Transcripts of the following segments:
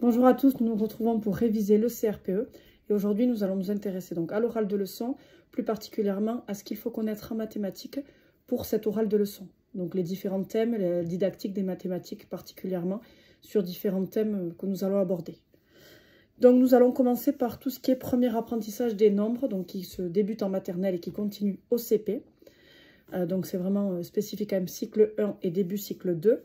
Bonjour à tous, nous nous retrouvons pour réviser le CRPE et aujourd'hui nous allons nous intéresser donc à l'oral de leçon, plus particulièrement à ce qu'il faut connaître en mathématiques pour cet oral de leçon. Donc les différents thèmes, les didactiques des mathématiques particulièrement sur différents thèmes que nous allons aborder. Donc nous allons commencer par tout ce qui est premier apprentissage des nombres, donc qui se débute en maternelle et qui continue au CP. Donc c'est vraiment spécifique à cycle 1 et début cycle 2.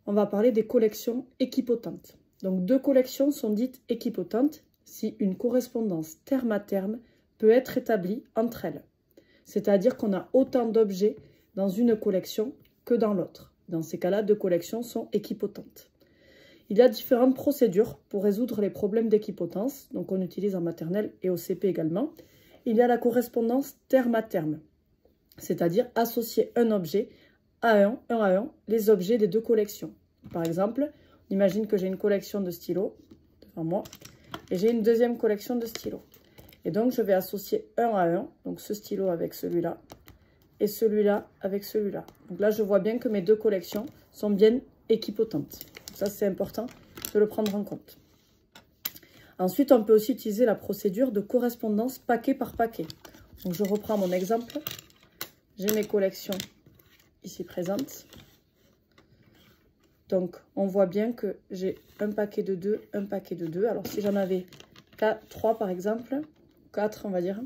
On va parler des collections équipotentes. Donc, deux collections sont dites équipotentes si une correspondance terme à terme peut être établie entre elles. C'est-à-dire qu'on a autant d'objets dans une collection que dans l'autre. Dans ces cas-là, deux collections sont équipotentes. Il y a différentes procédures pour résoudre les problèmes d'équipotence, donc on utilise en maternelle et au CP également. Il y a la correspondance terme à terme, c'est-à-dire associer un objet un à un, les objets des deux collections. Par exemple, on imagine que j'ai une collection de stylos devant moi et j'ai une deuxième collection de stylos. Et donc, je vais associer un à un, donc ce stylo avec celui-là et celui-là avec celui-là. Donc là, je vois bien que mes deux collections sont bien équipotentes. Ça, c'est important de le prendre en compte. Ensuite, on peut aussi utiliser la procédure de correspondance paquet par paquet. Donc, je reprends mon exemple. J'ai mes collections ici présentes. Donc, on voit bien que j'ai un paquet de 2, un paquet de 2. Alors, si j'en avais 3 par exemple, 4 on va dire,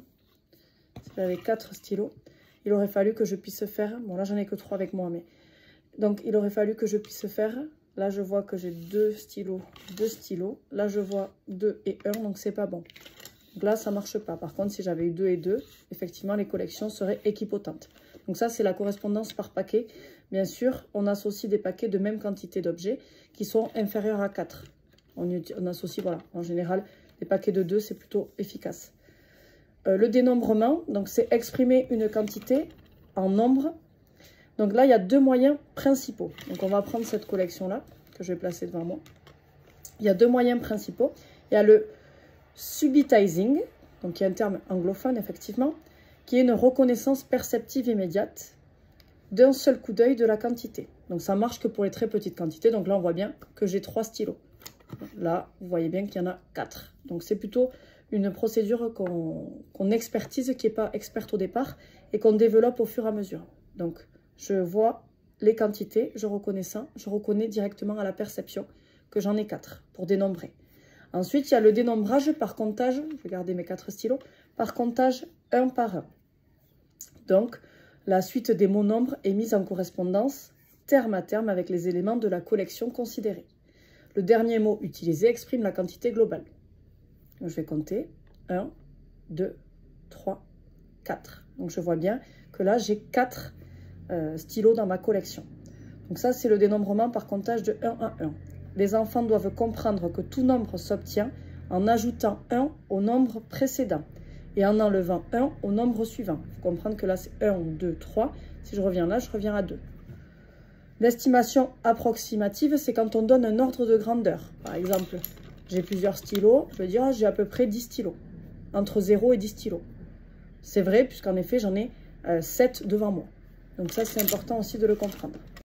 si j'avais 4 stylos, il aurait fallu que je puisse faire, bon là j'en ai que 3 avec moi, mais donc il aurait fallu que je puisse faire, là je vois que j'ai 2 stylos, là je vois 2 et 1, donc c'est pas bon. Donc là, ça ne marche pas. Par contre, si j'avais eu 2 et 2, effectivement, les collections seraient équipotentes. Donc ça, c'est la correspondance par paquet. Bien sûr, on associe des paquets de même quantité d'objets qui sont inférieurs à 4. On associe, voilà, en général, des paquets de 2, c'est plutôt efficace. Le dénombrement, donc c'est exprimer une quantité en nombre. Donc là, il y a deux moyens principaux. Donc on va prendre cette collection-là, que je vais placer devant moi. Il y a deux moyens principaux. Il y a le subitizing, donc il y a un terme anglophone effectivement, qui est une reconnaissance perceptive immédiate d'un seul coup d'œil de la quantité. Donc ça marche que pour les très petites quantités. Donc là on voit bien que j'ai 3 stylos. Là vous voyez bien qu'il y en a 4. Donc c'est plutôt une procédure qu'on expertise, qui n'est pas experte au départ et qu'on développe au fur et à mesure. Donc je vois les quantités, je reconnais ça, je reconnais directement à la perception que j'en ai 4 pour dénombrer. Ensuite, il y a le dénombrage par comptage, je vais garder mes 4 stylos, par comptage 1 par 1. Donc, la suite des mots nombres est mise en correspondance terme à terme avec les éléments de la collection considérée. Le dernier mot utilisé exprime la quantité globale. Donc, je vais compter 1, 2, 3, 4. Donc, je vois bien que là, j'ai 4 stylos dans ma collection. Donc, ça, c'est le dénombrement par comptage de 1 à 1. Les enfants doivent comprendre que tout nombre s'obtient en ajoutant 1 au nombre précédent et en enlevant 1 au nombre suivant. Il faut comprendre que là, c'est 1, 2, 3. Si je reviens là, je reviens à 2. L'estimation approximative, c'est quand on donne un ordre de grandeur. Par exemple, j'ai plusieurs stylos, je veux dire j'ai à peu près 10 stylos, entre 0 et 10 stylos. C'est vrai, puisqu'en effet, j'en ai 7 devant moi. Donc ça, c'est important aussi de le comprendre.